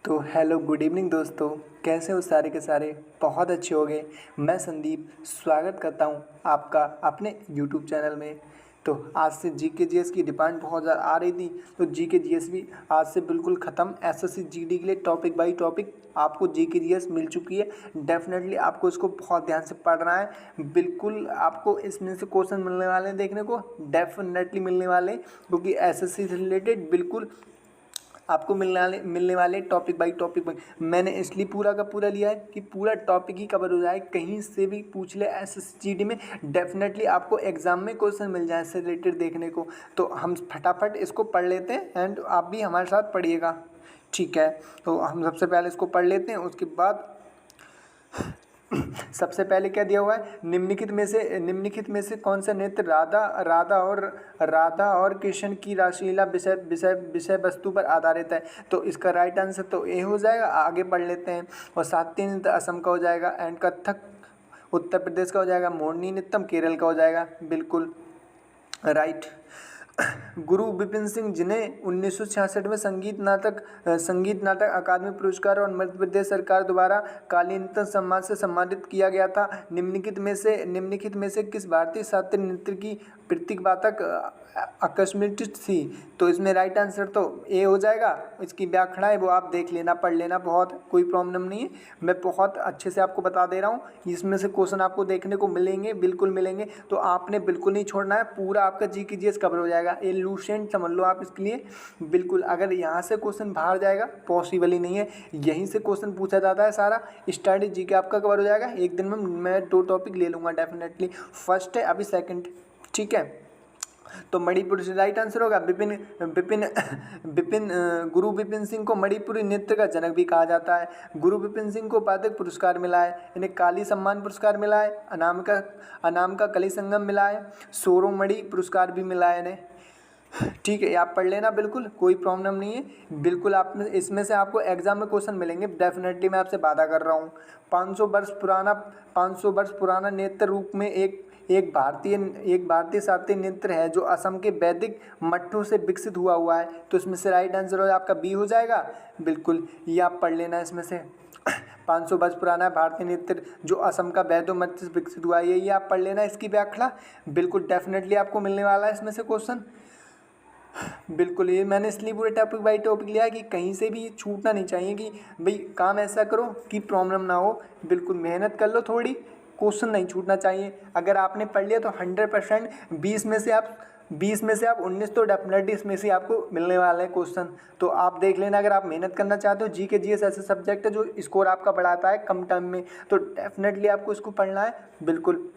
तो hello good evening दोस्तों। कैसे हो सारे के सारे? बहुत अच्छे हो गए। मैं संदीप स्वागत करता हूं आपका अपने यूट्यूब चैनल में। तो आज से जीके जीएस की डिमांड बहुत ज़्यादा आ रही थी, तो जीके जीएस भी आज से बिल्कुल ख़त्म। एसएससी जीडी के लिए टॉपिक बाई टॉपिक आपको जीके जीएस मिल चुकी है। डेफिनेटली आपको इसको बहुत ध्यान से पढ़ना है। बिल्कुल आपको इसमें से क्वेश्चन मिलने वाले हैं, देखने को डेफिनेटली मिलने वाले हैं, क्योंकि एसएससी से रिलेटेड बिल्कुल आपको मिलने वाले टॉपिक बाई टॉपिक मैंने इसलिए पूरा का पूरा लिया है कि पूरा टॉपिक ही कवर हो जाए। कहीं से भी पूछ ले एसएसजीडी में, डेफिनेटली आपको एग्जाम में क्वेश्चन मिल जाए इससे रिलेटेड देखने को। तो हम फटाफट इसको पढ़ लेते हैं एंड आप भी हमारे साथ पढ़िएगा, ठीक है। तो हम सबसे पहले इसको पढ़ लेते हैं, उसके बाद सबसे पहले क्या दिया हुआ है, निम्नलिखित में से कौन सा नृत्य राधा और कृष्ण की रासलीला विषय विषय विषय वस्तु पर आधारित है। तो इसका राइट आंसर तो ए हो जाएगा। आगे पढ़ लेते हैं। और शास्त्रीय नृत्य असम का हो जाएगा, एंड कथक उत्तर प्रदेश का हो जाएगा, मोरनी नृत्यम केरल का हो जाएगा, बिल्कुल राइट। गुरु विपिन सिंह, जिन्हें 1966 में संगीत नाटक अकादमी पुरस्कार और मध्य प्रदेश सरकार द्वारा कालीनतन सम्मान से सम्मानित किया गया था, निम्नलिखित में से किस भारतीय शास्त्रीय नृत्य की प्रतीकवाचक अकस्मिक थी? तो इसमें राइट आंसर तो ए हो जाएगा। इसकी व्याख्या है वो आप देख लेना, पढ़ लेना, बहुत कोई प्रॉब्लम नहीं है। मैं बहुत अच्छे से आपको बता दे रहा हूँ। इसमें से क्वेश्चन आपको देखने को मिलेंगे, बिल्कुल मिलेंगे। तो आपने बिल्कुल नहीं छोड़ना है, पूरा आपका जीके जीएस कवर हो जाएगा। ये लूसेंट समझ लो आप इसके लिए। बिल्कुल अगर यहाँ से क्वेश्चन बाहर जाएगा पॉसिबल ही नहीं है। यहीं से क्वेश्चन पूछा जाता है, सारा स्टडी जीके आपका कवर हो जाएगा। एक दिन में मैं 2 टॉपिक ले लूँगा डेफिनेटली। फर्स्ट है अभी सेकंड, ठीक है। तो मणिपुर से राइट आंसर होगा। गुरु विपिन सिंह को मणिपुरी नृत्य का जनक भी कहा जाता है। गुरु विपिन सिंह को पदक पुरस्कार मिला है, इन्हें काली सम्मान पुरस्कार मिला है, अनामिका कली संगम मिला है, सोरोमणि पुरस्कार भी मिला है इन्हें, ठीक है। आप पढ़ लेना, बिल्कुल कोई प्रॉब्लम नहीं है। बिल्कुल आप इसमें से आपको एग्जाम में क्वेश्चन मिलेंगे, डेफिनेटली मैं आपसे वादा कर रहा हूँ। 500 वर्ष पुराना नृत्य रूप में एक भारतीय शास्त्रीय नृत्य है जो असम के वैदिक मठों से विकसित हुआ है। तो इसमें से राइट आंसर हो आपका बी हो जाएगा, बिल्कुल ये आप पढ़ लेना। इसमें से 500 वर्ष पुराना भारतीय नृत्य जो असम का वैद्य मठ से विकसित हुआ है, ये आप पढ़ लेना। इसकी व्याख्या बिल्कुल डेफिनेटली आपको मिलने वाला है इसमें से क्वेश्चन, बिल्कुल। ये मैंने इसलिए पूरे टॉपिक बाई टॉपिक लिया है कि कहीं से भी छूटना नहीं चाहिए, कि भाई काम ऐसा करो कि प्रॉब्लम ना हो। बिल्कुल मेहनत कर लो थोड़ी, क्वेश्चन नहीं छूटना चाहिए। अगर आपने पढ़ लिया तो 100% 20 में से आप 19 तो डेफिनेटली इसमें से आपको मिलने वाले हैं क्वेश्चन। तो आप देख लेना, अगर आप मेहनत करना चाहते हो। जीके जीएस ऐसे सब्जेक्ट है जो स्कोर आपका बढ़ाता है कम टाइम में, तो डेफिनेटली आपको इसको पढ़ना है, बिल्कुल।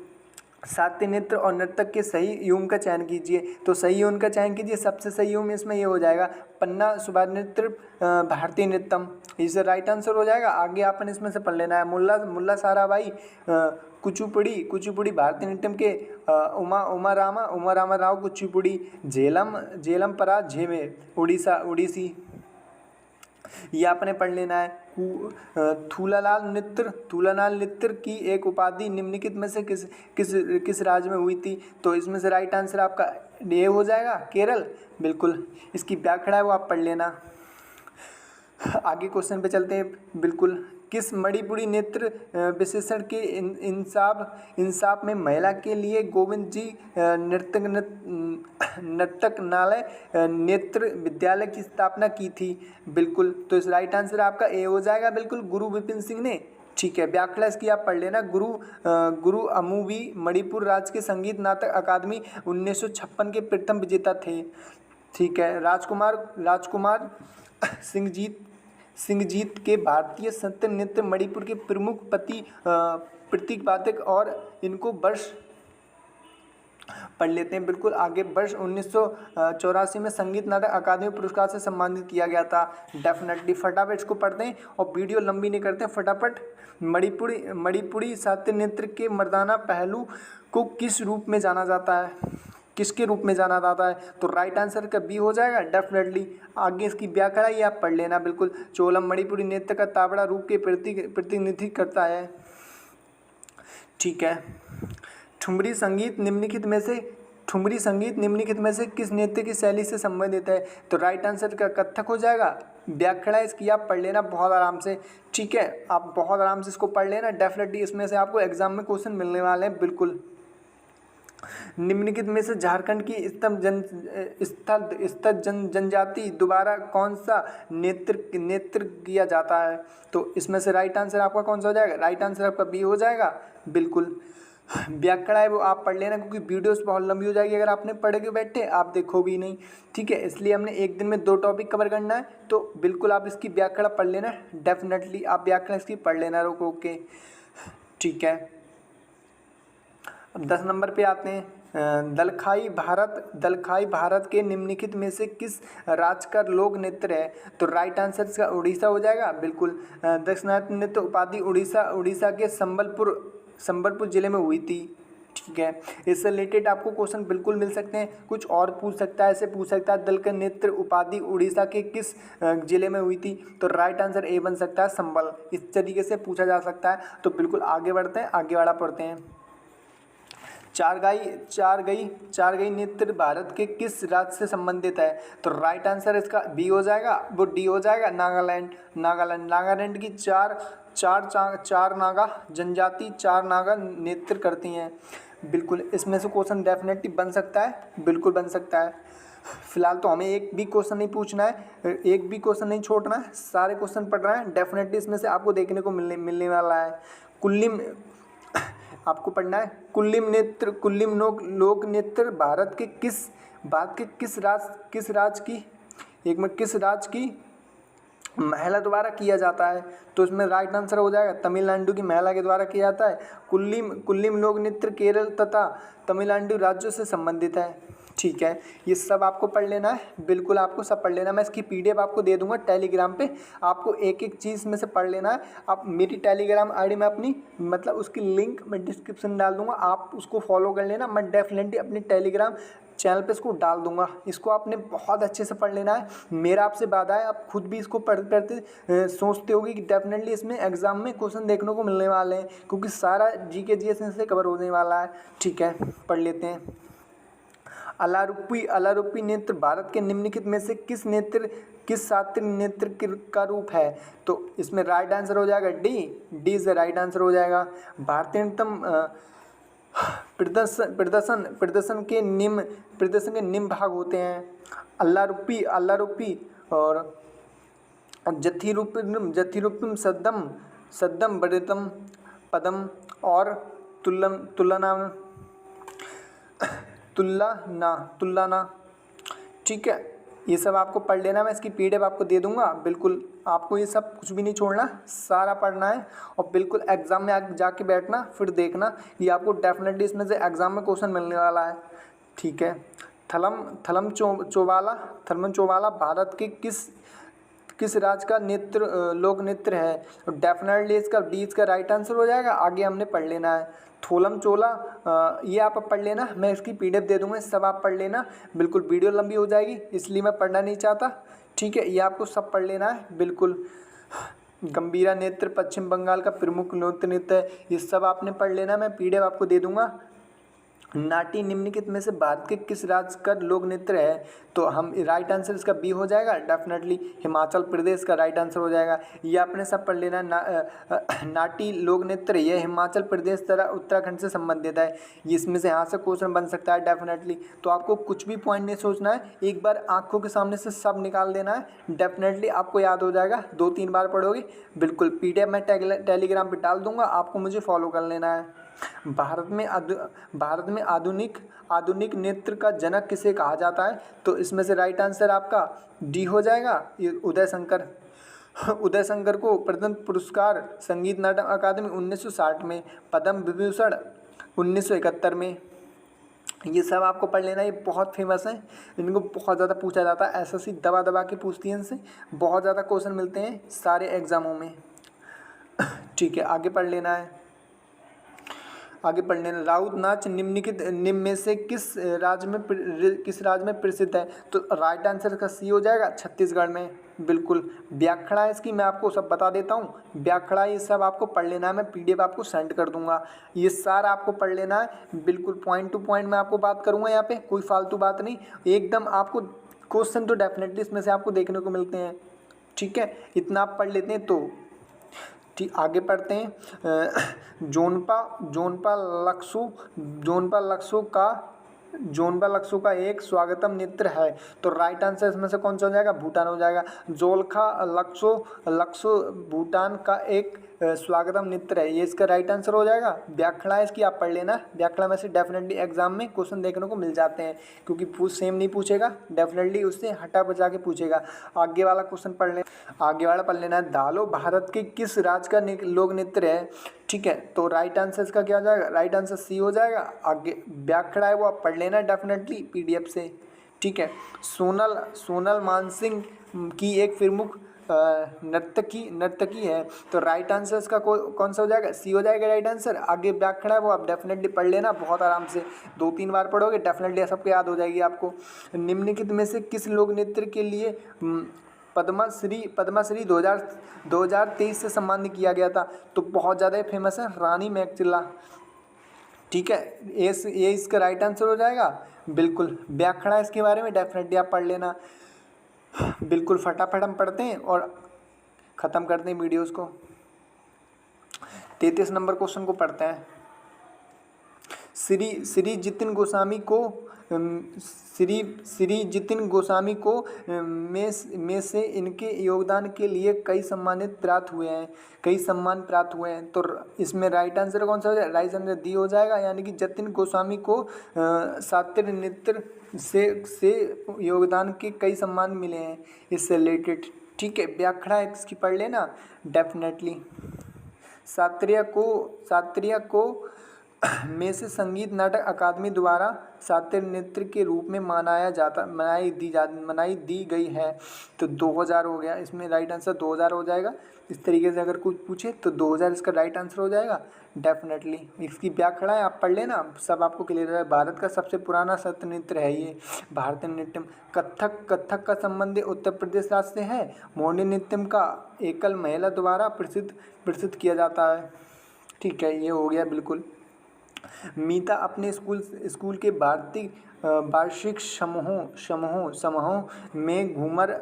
शास्त्रीय नृत्य और नर्तक के सही युग्म का चयन कीजिए। तो सही युग्म का चयन कीजिए। सबसे सही युग्म इसमें ये हो जाएगा पन्ना सुबार नृत्य भारतीय नृत्यम, इसे राइट आंसर हो जाएगा। आगे आपने इसमें से पढ़ लेना है। मुल्ला साराबाई कुचिपुड़ी भारतीय नृत्यम के उमा रामा राव कुचिपुड़ी, झेलम परा झेमे उड़ीसी, ये आपने पढ़ लेना है। थूलालाल नृत्य की एक उपाधि निम्नलिखित में से किस राज्य में हुई थी? तो इसमें से राइट आंसर आपका ए हो जाएगा, केरल, बिल्कुल। इसकी व्याख्या है वो आप पढ़ लेना। आगे क्वेश्चन पे चलते हैं, बिल्कुल। किस मणिपुरी नृत्य विशेषण के इंसाफ में महिला के लिए गोविंद जी नर्तकनालय नृत्य विद्यालय की स्थापना की थी? बिल्कुल, तो इस राइट आंसर आपका ए हो जाएगा, बिल्कुल, गुरु विपिन सिंह ने, ठीक है। व्याख्या इसकी आप पढ़ लेना। गुरु अमूवी मणिपुर राज्य के संगीत नाटक अकादमी 1956 के प्रथम विजेता थे, ठीक है। राजकुमार सिंहजीत के भारतीय शास्त्रीय नृत्य मणिपुर के प्रमुख प्रतीकवाचक और इनको वर्ष पढ़ लेते हैं, बिल्कुल। आगे वर्ष 1984 में संगीत नाटक अकादमी पुरस्कार से सम्मानित किया गया था, डेफिनेटली। फटाफट इसको पढ़ते हैं और वीडियो लंबी नहीं करते हैं, फटाफट। मणिपुरी शास्त्रीय नृत्य के मर्दाना पहलू को किस रूप में जाना जाता है? किसके रूप में जाना जाता है? तो राइट आंसर का बी हो जाएगा, डेफिनेटली। आगे इसकी व्याख्या ये आप पढ़ लेना, बिल्कुल। चोलम मणिपुरी नृत्य का तावड़ा रूप के प्रतिनिधित्व करता है, ठीक है। ठुमरी संगीत निम्नलिखित में से ठुमरी संगीत निम्नलिखित में से किस नृत्य की शैली से संबंधित है? तो राइट आंसर का कथक हो जाएगा। व्याख्या इसकी आप पढ़ लेना बहुत आराम से, ठीक है, आप बहुत आराम से इसको पढ़ लेना, डेफिनेटली इसमें से आपको एग्जाम में क्वेश्चन मिलने वाले हैं बिल्कुल। निम्नलिखित में से झारखंड की स्थल जनजाति द्वारा कौन सा नेत्र किया जाता है? तो इसमें से राइट आंसर आपका कौन सा हो जाएगा? राइट आंसर आपका बी हो जाएगा बिल्कुल। व्याकरण है वो आप पढ़ लेना, क्योंकि वीडियोस बहुत लंबी हो जाएगी अगर आपने पढ़ के बैठे, आप देखो भी नहीं, ठीक है, इसलिए हमने एक दिन में 2 टॉपिक कवर करना है। तो बिल्कुल आप इसकी व्याकरण पढ़ लेना, डेफिनेटली आप व्याकरण इसकी पढ़ लेना रोक रोक के, ठीक है। अब 10 नंबर पे आते हैं। दलखाई भारत के निम्नलिखित में से किस राज्य का लोक नृत्य है? तो राइट आंसर इसका उड़ीसा हो जाएगा बिल्कुल। दक्षिणात्य नृत्य उपाधि उड़ीसा के संबलपुर जिले में हुई थी, ठीक है। इससे रिलेटेड आपको क्वेश्चन बिल्कुल मिल सकते हैं, कुछ और पूछ सकता है, ऐसे पूछ सकता है दल का नृत्य उपाधि उड़ीसा के किस जिले में हुई थी? तो राइट आंसर ए बन सकता है संबल। इस तरीके से पूछा जा सकता है। तो बिल्कुल आगे बढ़ते हैं, आगे वाला पढ़ते हैं। चार गई नृत्य भारत के किस राज्य से संबंधित है? तो राइट आंसर इसका बी हो जाएगा, वो डी हो जाएगा, नागालैंड की चार नागा जनजाति 4 नागा नृत्य करती हैं बिल्कुल। इसमें से क्वेश्चन डेफिनेटली बन सकता है, बिल्कुल बन सकता है। फिलहाल तो हमें एक भी क्वेश्चन नहीं पूछना है, एक भी क्वेश्चन नहीं छोड़ना है, सारे क्वेश्चन पढ़ रहे हैं, डेफिनेटली इसमें से आपको देखने को मिलने वाला है। कुल्लिम आपको पढ़ना है। कुल्लिम लोक नृत्य भारत के किस राज्य की महिला द्वारा किया जाता है? तो इसमें राइट आंसर हो जाएगा तमिलनाडु की महिला के द्वारा किया जाता है। कुल्लिम लोक नृत्य केरल तथा तमिलनाडु राज्यों से संबंधित है, ठीक है। ये सब आपको पढ़ लेना है, बिल्कुल आपको सब पढ़ लेना है। मैं इसकी पीडीएफ आपको दे दूंगा टेलीग्राम पे, आपको एक एक चीज़ में से पढ़ लेना है। आप मेरी टेलीग्राम आईडी में अपनी मतलब उसकी लिंक मैं डिस्क्रिप्शन में डाल दूंगा, आप उसको फॉलो कर लेना। मैं डेफिनेटली अपनी टेलीग्राम चैनल पे इसको डाल दूंगा, इसको आपने बहुत अच्छे से पढ़ लेना है। मेरा आपसे वादा है, आप खुद भी इसको पढ़ते सोचते होगी कि डेफिनेटली इसमें एग्जाम में क्वेश्चन देखने को मिलने वाले हैं, क्योंकि सारा जीके जीएस से कवर होने वाला है, ठीक है। पढ़ लेते हैं। अलारूपी नृत्य भारत के निम्नलिखित में से किस शास्त्रीय नृत्य का रूप है? तो इसमें राइट आंसर हो जाएगा डी से राइट आंसर हो जाएगा। भारतीय नृत्य प्रदर्शन के निम्न भाग होते हैं। अल्लारूपी और जथिरूपम सद्दम बृतम पदम और तुलना, ठीक है। ये सब आपको पढ़ लेना, मैं इसकी पीडीएफ आपको दे दूंगा, बिल्कुल आपको ये सब कुछ भी नहीं छोड़ना, सारा पढ़ना है और बिल्कुल एग्जाम में जाके बैठना, फिर देखना, ये आपको डेफिनेटली इसमें से एग्जाम में क्वेश्चन मिलने वाला है, ठीक है। थलम चौवाला भारत के किस राज्य का लोक नृत्य है? तो डेफिनेटली इसका राइट आंसर हो जाएगा। आगे हमने पढ़ लेना है थोलम चोला, ये आप पढ़ लेना, मैं इसकी पीडीएफ दे दूंगा, सब आप पढ़ लेना, बिल्कुल वीडियो लंबी हो जाएगी इसलिए मैं पढ़ना नहीं चाहता, ठीक है। ये आपको सब पढ़ लेना है बिल्कुल। गंभीरा नृत्य पश्चिम बंगाल का प्रमुख लोक नृत्य है, ये सब आपने पढ़ लेना, मैं पीडीएफ आपको दे दूंगा। नाटी निम्नलिखित में से भारत के किस राज्य का लोक नृत्य है? तो हम राइट आंसर इसका बी हो जाएगा, डेफिनेटली हिमाचल प्रदेश का राइट आंसर हो जाएगा। ये आपने सब पढ़ लेना। नाटी लोक नृत्य ये हिमाचल प्रदेश तथा उत्तराखंड से संबंधित है, इसमें से यहाँ से क्वेश्चन बन सकता है डेफिनेटली। तो आपको कुछ भी पॉइंट नहीं सोचना है, एक बार आंखों के सामने से सब निकाल देना है, डेफिनेटली आपको याद हो जाएगा। 2-3 बार पढ़ोगे बिल्कुल। पीडीएफ मैं टेलीग्राम पर डाल दूंगा, आपको मुझे फॉलो कर लेना है। भारत में आधुनिक नृत्य का जनक किसे कहा जाता है? तो इसमें से राइट आंसर आपका डी हो जाएगा, ये उदय शंकर को प्रथम पुरस्कार संगीत नाटक अकादमी 1960 में, पद्म विभूषण 1971 में। ये सब आपको पढ़ लेना, ये बहुत फेमस हैं, इनको बहुत ज़्यादा पूछा जाता है, एसएससी दबा के पूछती है, इनसे बहुत ज़्यादा क्वेश्चन मिलते हैं सारे एग्जामों में, ठीक है। आगे पढ़ लेना है। आगे पढ़ लेना। राउत नाच निम्नलिखित निम्न में से किस राज्य में प्रसिद्ध है? तो राइट आंसर का सी हो जाएगा, छत्तीसगढ़ में। बिल्कुल। व्याख्या इसकी मैं आपको सब बता देता हूँ। व्याख्या ये सब आपको पढ़ लेना है, मैं पीडीएफ आपको सेंड कर दूंगा। ये सारा आपको पढ़ लेना है, बिल्कुल पॉइंट टू पॉइंट मैं आपको बात करूंगा यहाँ पे, कोई फालतू बात नहीं। एकदम आपको क्वेश्चन तो डेफिनेटली इसमें से आपको देखने को मिलते हैं। ठीक है, इतना आप पढ़ लेते हैं तो ठीक। आगे पढ़ते हैं। जोनपा लक्सो का एक स्वागतम नृत्य है। तो राइट आंसर इसमें से कौन सा हो जाएगा? भूटान हो जाएगा। जोलखा लक्सो भूटान का एक स्वागतम नृत्य है, ये इसका राइट आंसर हो जाएगा। व्याख्या इसकी आप पढ़ लेना। व्याख्या में से डेफिनेटली एग्जाम में क्वेश्चन देखने को मिल जाते हैं, क्योंकि सेम नहीं पूछेगा, डेफिनेटली उससे हटा बचा के पूछेगा। आगे वाला क्वेश्चन पढ़ ले, आगे वाला पढ़ लेना है। दालो भारत के किस राज्य का लोक नृत्य है? ठीक है, तो राइट आंसर इसका क्या हो जाएगा? राइट आंसर सी हो जाएगा। आगे व्याख्या है वो आप पढ़ लेना डेफिनेटली पीडीएफ से। ठीक है, सोनल मानसिंह की एक प्रमुख नर्तकी है। तो राइट आंसर इसका कौन सा हो जाएगा? सी हो जाएगा राइट आंसर। आगे व्याख्या है वो आप डेफिनेटली पढ़ लेना बहुत आराम से, 2-3 बार पढ़ोगे डेफिनेटली सबको याद हो जाएगी आपको। निम्नलिखित में से किस लोक नृत्य के लिए पद्मश्री 2023 से सम्मानित किया गया था? तो बहुत ज़्यादा फेमस है रानी मैक्चिला। ठीक है, ये इसका राइट आंसर हो जाएगा। बिल्कुल। व्याख्या इसके बारे में डेफिनेटली आप पढ़ लेना। बिल्कुल, फटाफट हम पढ़ते हैं और ख़त्म करते हैं वीडियोस को। 33 नंबर क्वेश्चन को पढ़ते हैं। श्री जितिन गोस्वामी को में से इनके योगदान के लिए कई सम्मान प्राप्त हुए हैं। तो इसमें राइट आंसर कौन सा हो जाएगा? राइट आंसर डी हो जाएगा, यानी कि जतिन गोस्वामी को शास्त्रीय नृत्य से योगदान के कई सम्मान मिले हैं इससे रिलेटेड। ठीक है, व्याख्या इसकी पढ़ लेना डेफिनेटली। शास्त्रीय को में से संगीत नाटक अकादमी द्वारा शास्त्रीय नृत्य के रूप में मनाई दी गई है। तो 2000 हो गया, इसमें राइट आंसर 2000 हो जाएगा। इस तरीके से अगर कुछ पूछे तो 2000 इसका राइट आंसर हो जाएगा डेफिनेटली। इसकी व्याख्या है आप पढ़ लेना, सब आपको क्लियर है। भारत का सबसे पुराना शास्त्रीय नृत्य है ये भारतीय नृत्यम। कथक का संबंध उत्तर प्रदेश राज्य से है। मोहिनी नृत्यम का एकल महिला द्वारा प्रसिद्ध किया जाता है। ठीक है, ये हो गया बिल्कुल। मीता अपने स्कूल के वार्षिक समूहों में घूमर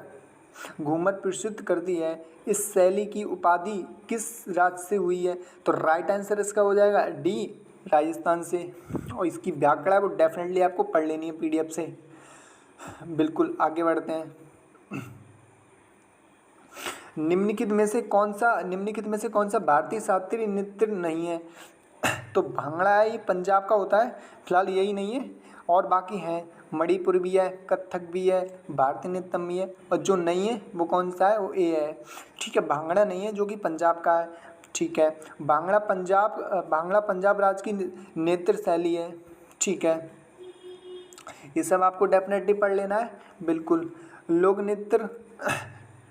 प्रस्तुत करती है। इस शैली की उपाधि किस राज्य से हुई है? तो राइट आंसर इसका हो जाएगा डी, राजस्थान से। और इसकी व्याख्या वो डेफिनेटली आपको पढ़ लेनी है पीडीएफ से। बिल्कुल, आगे बढ़ते हैं। निम्नलिखित में से कौन सा भारतीय शास्त्रीय नृत्य नहीं है? तो भांगड़ा है, ये पंजाब का होता है, फिलहाल यही नहीं है, और बाकी हैं। मणिपुर भी है, कथक भी है, भारतीय नृत्यम भी है, और जो नहीं है वो कौन सा है? वो ए है। ठीक है, भांगड़ा नहीं है जो कि पंजाब का है। ठीक है, भांगड़ा पंजाब राज्य की नृत्य शैली है। ठीक है, ये सब आपको डेफिनेटली पढ़ लेना है। बिल्कुल। लोक नृत्य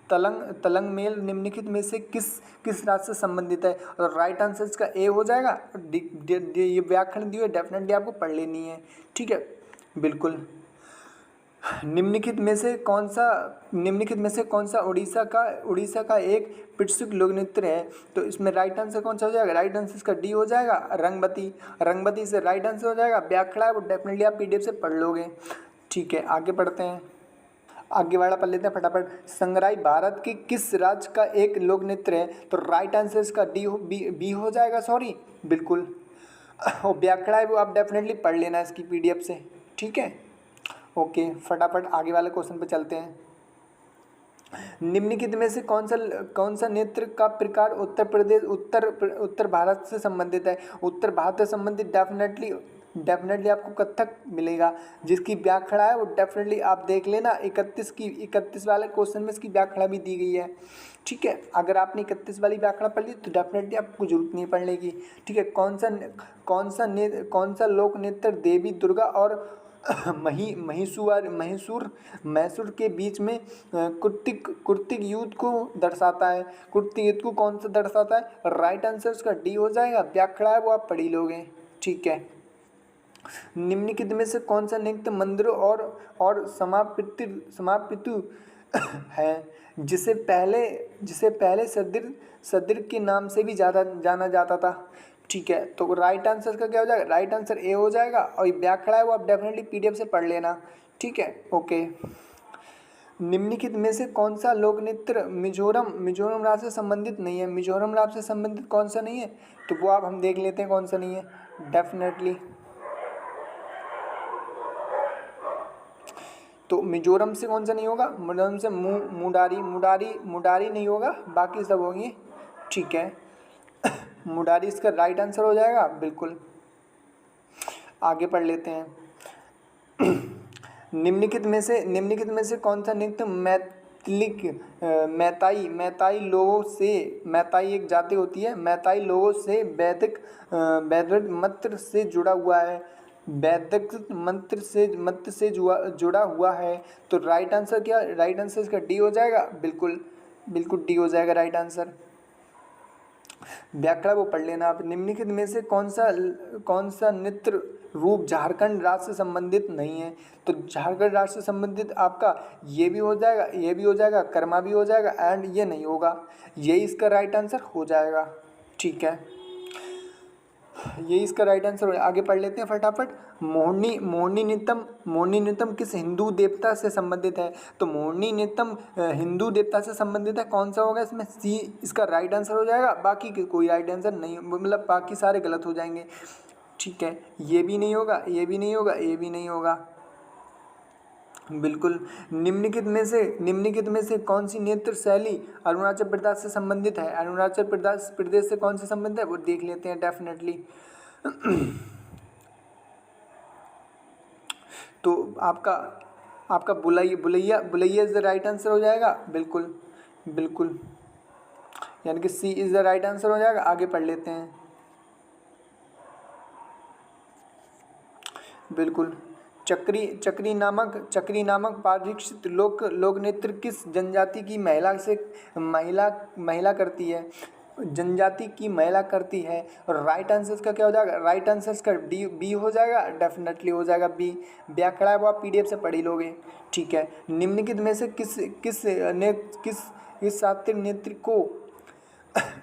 तलंग मेल निम्नलिखित में से किस राज्य से संबंधित है? और राइट आंसर इसका ए हो जाएगा। ये व्याख्या दी हुई डेफिनेटली आपको पढ़ लेनी है। ठीक है, बिल्कुल। निम्नलिखित में से कौन सा उड़ीसा का एक प्रसिद्ध लोक नृत्य है? तो इसमें राइट आंसर कौन सा हो जाएगा? राइट आंसर इसका डी हो जाएगा, रंगबती से राइट आंसर हो जाएगा। व्याख्या है वो डेफिनेटली आप पीडीएफ से पढ़ लोगे। ठीक है, आगे बढ़ते हैं। आगे वाला पढ़ लेते हैं फटाफट। संगराई भारत के किस राज्य का एक लोक नृत्य है? तो राइट आंसर इसका बी हो जाएगा, सॉरी। बिल्कुल। और व्याख्या है वो आप डेफिनेटली पढ़ लेना इसकी पीडीएफ से। ठीक है, ओके, फटाफट आगे वाले क्वेश्चन पे चलते हैं। निम्नलिखित में से कौन सा नृत्य का प्रकार उत्तर भारत से संबंधित है? उत्तर भारत से संबंधित डेफिनेटली आपको कथक मिलेगा, जिसकी व्याख्या है वो डेफिनेटली आप देख लेना। 31 वाले क्वेश्चन में इसकी व्याख्या भी दी गई है। ठीक है, अगर आपने 31 वाली व्याख्या पढ़ ली तो डेफिनेटली आपको जरूरत नहीं पढ़ने की। ठीक है, कौन सा लोक नृत्य देवी दुर्गा और मैसूर के बीच में कुर्तिक युद्ध को दर्शाता है? कुर्तिक युद्ध को कौन सा दर्शाता है? राइट आंसर उसका डी हो जाएगा। व्याख्या है वो आप पढ़ी लोगे। ठीक है। निम्नलिखित में से कौन सा नित्य मंदिर और समापितु है जिसे पहले सदृ के नाम से भी ज़्यादा जाना जाता था? ठीक है, तो राइट आंसर का क्या हो जाएगा? राइट आंसर ए हो जाएगा। और ये व्याख्या है वो आप डेफिनेटली पीडीएफ से पढ़ लेना। ठीक है, ओके। निम्नलिखित में से कौन सा लोक नृत्य मिजोरम राज्य से संबंधित नहीं है? मिजोरम राज्य से संबंधित कौन सा नहीं है? तो वो आप हम देख लेते हैं कौन सा नहीं है। डेफिनेटली तो मिजोरम से कौन सा नहीं होगा? मिजोरम से मुडारी नहीं होगा, बाकी सब होंगे। ठीक है, मुडारी इसका राइट आंसर हो जाएगा। बिल्कुल, आगे पढ़ लेते हैं। निम्नलिखित में से कौन सा नृत्य मैताई लोगों से, मैताई एक जाति होती है, मैताई लोगों से वैदिक मंत्र से जुड़ा हुआ है? वैदिक मंत्र से जुड़ा हुआ है। तो राइट आंसर क्या? राइट आंसर इसका डी हो जाएगा। बिल्कुल बिल्कुल डी हो जाएगा राइट आंसर। व्याख्या वो पढ़ लेना आप। निम्नलिखित में से कौन सा नृत्य रूप झारखंड राज्य से संबंधित नहीं है? तो झारखंड राज्य से संबंधित आपका ये भी हो जाएगा, कर्मा भी हो जाएगा, एंड ये नहीं होगा। यही इसका राइट आंसर हो जाएगा। ठीक है, ये इसका राइट आंसर हो। आगे पढ़ लेते हैं फटाफट। मोहिनी नृत्यम किस हिंदू देवता से संबंधित है? तो मोहिनी नृत्यम हिंदू देवता से संबंधित है। कौन सा होगा इसमें? सी इसका राइट आंसर हो जाएगा। बाकी कोई राइट आंसर नहीं, मतलब बाकी सारे गलत हो जाएंगे। ठीक है, ये भी नहीं होगा, ये भी नहीं होगा, ये भी नहीं होगा। बिल्कुल। निम्नलिखित में से कौन सी नृत्य शैली अरुणाचल प्रदेश से संबंधित है? अरुणाचल प्रदेश से कौन से संबंधित है वो देख लेते हैं डेफिनेटली। तो आपका Bhulaiyaa is the right answer हो जाएगा। बिल्कुल बिल्कुल, यानी कि सी इज द राइट आंसर हो जाएगा। आगे पढ़ लेते हैं। बिल्कुल। चक्री नामक पारिभाषित लोक नृत्य किस जनजाति की महिला करती है? जनजाति की महिला करती है। और राइट आंसर का क्या हो जाएगा? राइट आंसर का बी हो जाएगा। डेफिनेटली हो जाएगा बी। व्याख्या है वो आप पीडीएफ से पढ़ ही लोगे। ठीक है, निम्नलिखित में से किस शास्त्रीय नृत्य को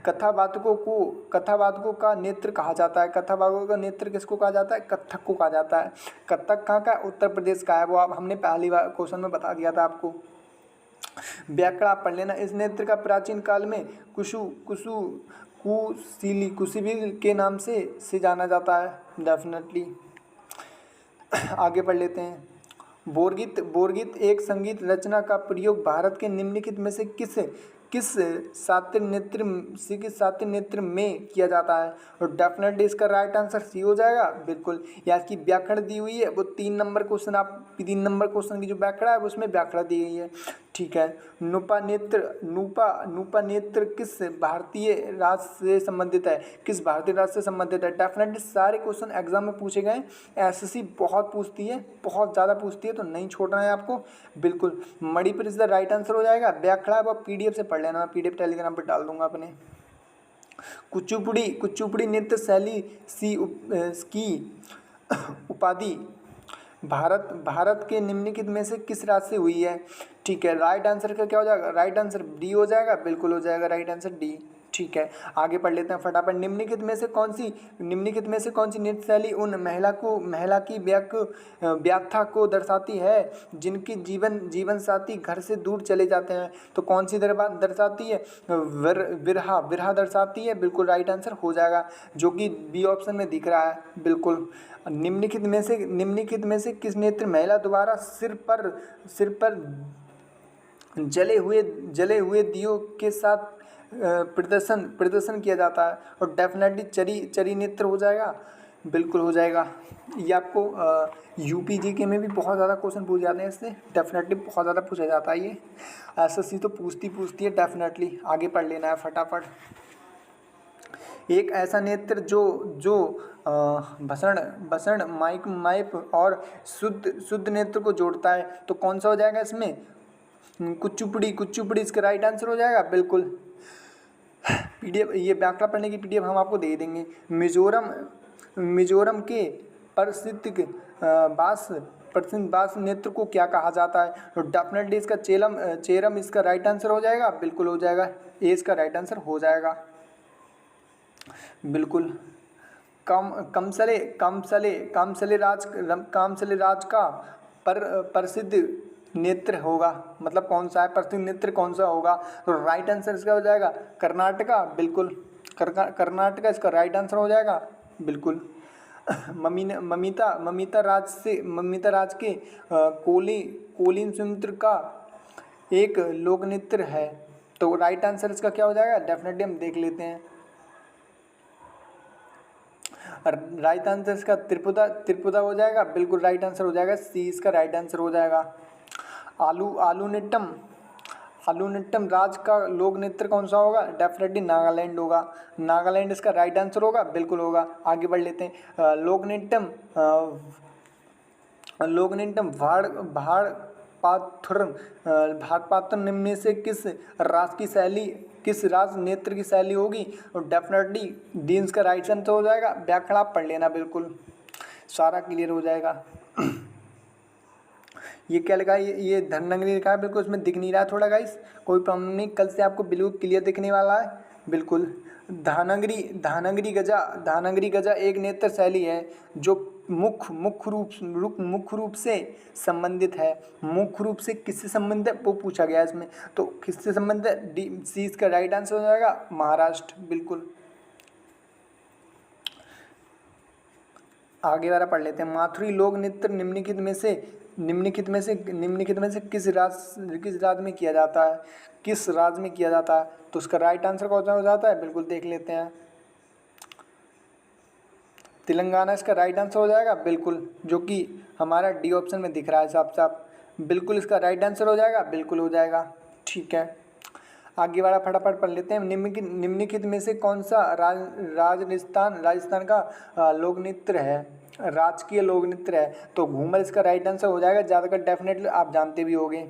कथावादकों का नृत्य कहा जाता है? कथावादकों का नृत्य किसको कहा जाता है? कथक को कहा जाता है। कथक कहाँ का? उत्तर प्रदेश का है। वो आप हमने पहली बार क्वेश्चन में बता दिया था आपको। व्याकरण आप पढ़ लेना। इस नृत्य का प्राचीन काल में कुशीबिल के नाम से जाना जाता है। डेफिनेटली आगे पढ़ लेते हैं। बोरगीत एक संगीत रचना का प्रयोग भारत के निम्नलिखित में से किस शास्त्रीय नृत्य में किया जाता है? और डेफिनेटली इसका राइट आंसर सी हो जाएगा। बिल्कुल, या इसकी व्याकरण दी हुई है वो 3 नंबर क्वेश्चन की जो व्याकरण है उसमें व्याकरण दी गई है। ठीक है, नुपा नृत्य किस भारतीय राज्य से संबंधित है? किस भारतीय राज्य से संबंधित है? डेफिनेटली सारे क्वेश्चन एग्जाम में पूछे गए। एसएससी बहुत पूछती है, बहुत ज़्यादा पूछती है, तो नहीं छोड़ना है आपको। बिल्कुल, Manipur is the right answer हो जाएगा। व्याख्या वो पीडीएफ से पढ़ लेना, पीडीएफ टेलीग्राम पर डाल दूंगा अपने। कुचिपुड़ी नृत्य शैली की उपाधि भारत के निम्नलिखित में से किस राज्य से हुई है? ठीक है, राइट आंसर का क्या हो जाएगा? राइट आंसर डी हो जाएगा। बिल्कुल हो जाएगा राइट आंसर डी। ठीक है, आगे पढ़ लेते हैं फटाफट। निम्नलिखित में से कौन सी नृत्य शैली उन महिला की व्याख्या को दर्शाती है जिनकी जीवन साथी घर से दूर चले जाते हैं? तो कौन सी दर्शाती है? विरहा दर्शाती है। बिल्कुल राइट आंसर हो जाएगा, जो कि बी ऑप्शन में दिख रहा है। बिल्कुल। निम्नलिखित में से किस नृत्य महिला द्वारा सिर पर जले हुए दियों के साथ प्रदर्शन किया जाता है? और डेफिनेटली चरी नृत्य हो जाएगा। बिल्कुल हो जाएगा। ये आपको यूपी जीके में भी बहुत ज़्यादा क्वेश्चन पूछ जाते हैं इससे। डेफिनेटली बहुत ज़्यादा पूछा जाता है ये। एसएससी तो पूछती है डेफिनेटली। आगे पढ़ लेना है फटाफट। एक ऐसा नृत्य जो भसण माइप और शुद्ध नृत्य को जोड़ता है, तो कौन सा हो जाएगा इसमें? कुचिपुड़ी इसका राइट आंसर हो जाएगा। बिल्कुल, पीडीएफ ये व्याकरण पढ़ने की पीडीएफ हम आपको दे देंगे। मिजोरम के प्रसिद्ध बास नेत्र को क्या कहा जाता है? तो डेफिनेटली इसका चेरम इसका राइट आंसर हो जाएगा, बिल्कुल हो जाएगा, ए इसका राइट आंसर हो जाएगा, बिल्कुल। कामसले राज का प्रसिद्ध नेत्र होगा, मतलब कौन सा है प्रसिद्ध नेत्र, कौन सा होगा? तो राइट आंसर इसका हो जाएगा कर्नाटका, बिल्कुल कर्नाटका इसका राइट आंसर हो जाएगा, बिल्कुल। ममिता राज के कोलिन सुमित्र का एक लोक नृत्य है, तो राइट आंसर इसका क्या हो जाएगा? डेफिनेटली हम देख लेते हैं। राइट आंसर इसका त्रिपुदा हो जाएगा, बिल्कुल राइट आंसर हो जाएगा, सी इसका राइट आंसर हो जाएगा। आलू निट्टम राज का लोक नृत्य कौन सा होगा? डेफिनेटली नागालैंड होगा, नागालैंड इसका राइट आंसर होगा, बिल्कुल होगा। आगे बढ़ लेते हैं। लोक नृत्यम भाड़पात्र निम्न में से किस राज नेत्र की शैली होगी? और डेफिनेटली डी इसका राइट आंसर हो जाएगा। व्याकरण आप पढ़ लेना, बिल्कुल सारा क्लियर हो जाएगा। ये क्या लिखा है? ये धनंगरी लिखा है, बिल्कुल इसमें दिख नहीं रहा है थोड़ा गाइस, कोई प्रॉब्लम नहीं, कल से आपको बिल्कुल क्लियर दिखने वाला है, बिल्कुल। धानंगरी गजा एक नेत्र शैली है जो मुख्य रूप से संबंधित है। मुख्य रूप से किससे संबंधित है वो पूछा गया है इसमें, तो किससे संबंधित है? डी सी इसका राइट आंसर हो जाएगा, महाराष्ट्र, बिल्कुल। आगे वाला पढ़ लेते हैं। माथुरी लोक नृत्य निम्नलिखित में से किस राज्य में किया जाता है? किस राज्य में किया जाता है? तो उसका राइट आंसर कौन सा हो जाता है? बिल्कुल देख लेते हैं, तेलंगाना इसका राइट आंसर हो जाएगा, बिल्कुल, जो कि हमारा डी ऑप्शन में दिख रहा है साफ साफ, बिल्कुल इसका राइट आंसर हो जाएगा, बिल्कुल हो जाएगा, ठीक है। आगे वाला फटाफट पढ़ लेते हैं। निम्नलिखित में से कौन सा राजस्थान का लोक नृत्य है, राजकीय लोक नृत्य है? तो घूमर इसका राइट आंसर हो जाएगा, ज़्यादातर डेफिनेटली आप जानते भी होंगे।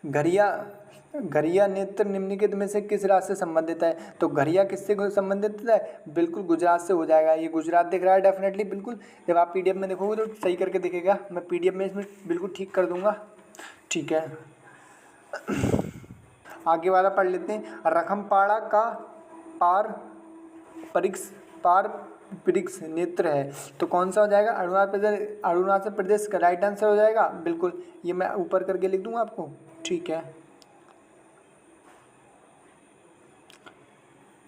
घरिया नृत्य निम्नलिखित में से किस राज्य से संबंधित है? तो घरिया किससे संबंधित है? बिल्कुल गुजरात से हो जाएगा, ये गुजरात दिख रहा है डेफिनेटली, बिल्कुल। जब आप पीडीएफ में देखोगे तो सही करके दिखेगा, मैं पीडीएफ में इसमें बिल्कुल ठीक कर दूंगा, ठीक है। आगे वाला पढ़ लेते हैं। रखमपाड़ा का पारंपरिक नृत्य है, तो कौन सा हो जाएगा? अरुणाचल प्रदेश का राइट आंसर हो जाएगा, बिल्कुल। ये मैं ऊपर करके लिख दूंगा आपको, ठीक है।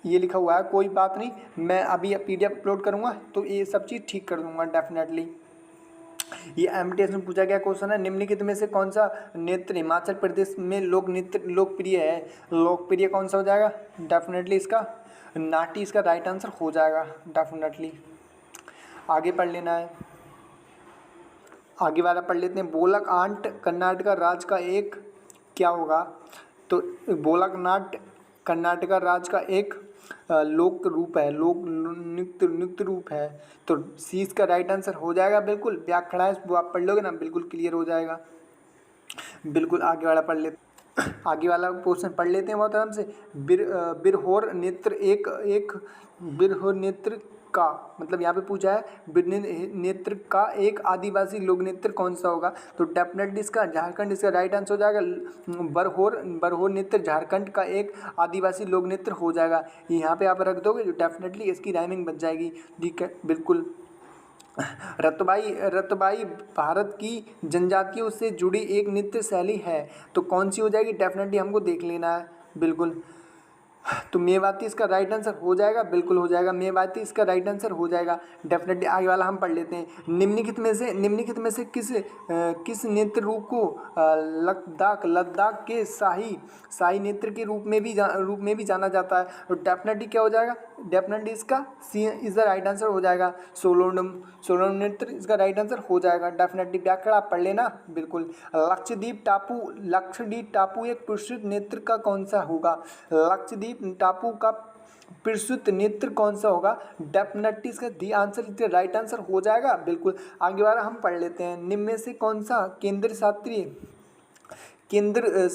ये लिखा हुआ है, कोई बात नहीं, मैं अभी पीडीएफ अपलोड करूंगा तो ये सब चीज़ ठीक कर दूंगा डेफिनेटली। ये एमटीएस में पूछा गया क्वेश्चन है। निम्नलिखित में से कौन सा नृत्य हिमाचल प्रदेश में लोक नृत्य लोकप्रिय है? लोकप्रिय कौन सा हो जाएगा? डेफिनेटली इसका नाटी इसका राइट आंसर हो जाएगा, डेफिनेटली। आगे पढ़ लेना है, आगे वाला पढ़ लेते हैं। बोलक आंट कर्नाटका राज्य का एक क्या होगा? तो बोलक कर्नाटका राज्य का एक लोक रूप है, लोक नृत्य रूप है, तो सी इसका राइट आंसर हो जाएगा, बिल्कुल। व्याकरण वो आप पढ़ लोगे ना, बिल्कुल क्लियर हो जाएगा, बिल्कुल। आगे वाला पढ़ लेते, आगे वाला क्वेश्चन पढ़ लेते हैं बहुत आराम से। बिरहोर नृत्य का मतलब यहाँ पे पूछा है नृत्य का एक आदिवासी लोक नृत्य कौन सा होगा? तो डेफिनेटली इसका झारखंड इसका राइट आंसर हो जाएगा। बरहोर नृत्य झारखंड का एक आदिवासी लोक नृत्य हो जाएगा। यहाँ पे आप रख दोगे तो डेफिनेटली इसकी राइमिंग बन जाएगी, ठीक है, बिल्कुल। रतबाई भारत की जनजातियों से जुड़ी एक नृत्य शैली है, तो कौन सी हो जाएगी? डेफिनेटली हमको देख लेना है, बिल्कुल। तो मेवाती इसका राइट आंसर हो जाएगा, बिल्कुल हो जाएगा, मेवाती इसका राइट आंसर हो जाएगा डेफिनेटली। आगे वाला हम पढ़ लेते हैं। निम्नलिखित में से किस नृत्य रूप को लद्दाख के शाही नृत्य के रूप में भी जाना जाता है? तो डेफिनेटली क्या हो जाएगा? डेफिनेटली इसका सी इज द राइट आंसर हो जाएगा। सोलोनम नृत्य इसका राइट आंसर हो जाएगा डेफिनेटली। व्याकरण आप पढ़ लेना, बिल्कुल। लक्षद्वीप टापू एक प्रसिद्ध नृत्य का कौन सा होगा? लक्षद्वीप टापू का प्रसिद्ध नृत्य कौन सा होगा? डेफिनेटली इसका दी आंसर राइट आंसर हो जाएगा, बिल्कुल। आगे वाला हम पढ़ लेते हैं। निम्न में से कौन सा केंद्र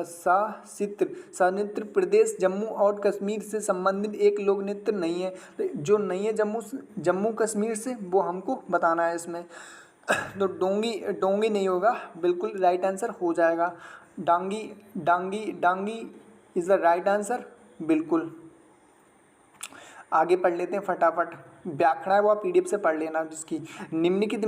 शासित प्रदेश जम्मू और कश्मीर से संबंधित एक लोक नृत्य नहीं है। तो जो नहीं है जम्मू कश्मीर से, वो हमको बताना है इसमें। तो डोंगी नहीं होगा, बिल्कुल राइट आंसर हो जाएगा। Dangi is the right answer, बिल्कुल। आगे पढ़ लेते हैं फटाफट। व्याख्या है वो आप पीडीएफ से पढ़ लेना जिसकी। निम्नलिखित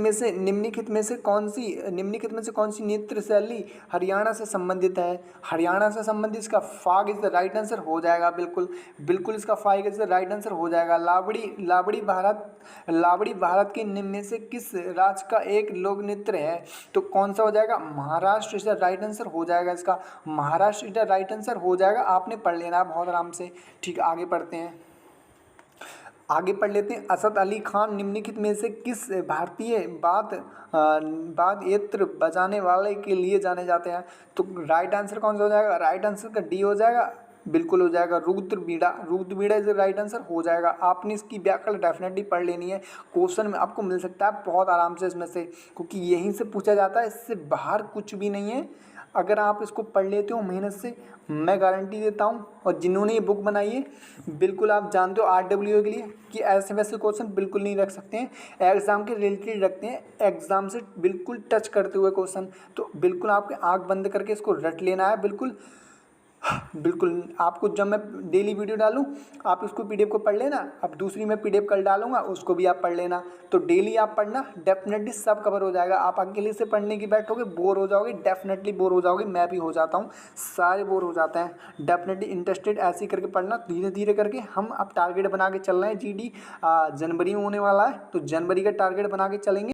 में से कौन सी नृत्य शैली हरियाणा से संबंधित है? हरियाणा से संबंधित इसका फाग इज द राइट आंसर हो जाएगा, बिल्कुल इसका फाग इज द राइट आंसर हो जाएगा। लावड़ी भारत के निम्न में से किस राज्य का एक लोक नृत्य है? तो कौन सा हो जाएगा? Maharashtra is the right answer हो जाएगा इसका। Maharashtra is the right answer हो जाएगा, आपने पढ़ लेना बहुत आराम से। ठीक, आगे पढ़ते हैं। आगे पढ़ लेते हैं। असद अली खान निम्नलिखित में से किस भारतीय वाद्य यंत्र बजाने वाले के लिए जाने जाते हैं? तो राइट आंसर कौन सा हो जाएगा? राइट आंसर का डी हो जाएगा, बिल्कुल हो जाएगा। रुद्र इज राइट आंसर हो जाएगा। आपने इसकी व्याख्या डेफिनेटली पढ़ लेनी है, क्वेश्चन में आपको मिल सकता है बहुत आराम से इसमें से, क्योंकि यहीं से पूछा जाता है, इससे बाहर कुछ भी नहीं है। अगर आप इसको पढ़ लेते हो मेहनत से, मैं गारंटी देता हूँ, और जिन्होंने ये बुक बनाई है बिल्कुल आप जानते हो RWA के लिए कि ऐसे वैसे क्वेश्चन बिल्कुल नहीं रख सकते हैं, एग्ज़ाम के रिलेटेड रखते हैं, एग्ज़ाम से बिल्कुल टच करते हुए क्वेश्चन। तो बिल्कुल आपके आंख बंद करके इसको रट लेना है, बिल्कुल। आपको जब मैं डेली वीडियो डालूं आप इसको पीडीएफ को पढ़ लेना। अब दूसरी मैं पीडीएफ कल डालूंगा, उसको भी आप पढ़ लेना। तो डेली आप पढ़ना, डेफिनेटली सब कवर हो जाएगा। आप अकेले से पढ़ने की बैठोगे बोर हो जाओगे, डेफिनेटली बोर हो जाओगे। मैं भी हो जाता हूँ, सारे बोर हो जाते हैं। डेफिनेटली इंटरेस्टेड ऐसे ही करके पढ़ना, धीरे धीरे करके। हम अब टारगेट बना के चल रहे हैं, GD जनवरी में होने वाला है, तो जनवरी का टारगेट बना के चलेंगे।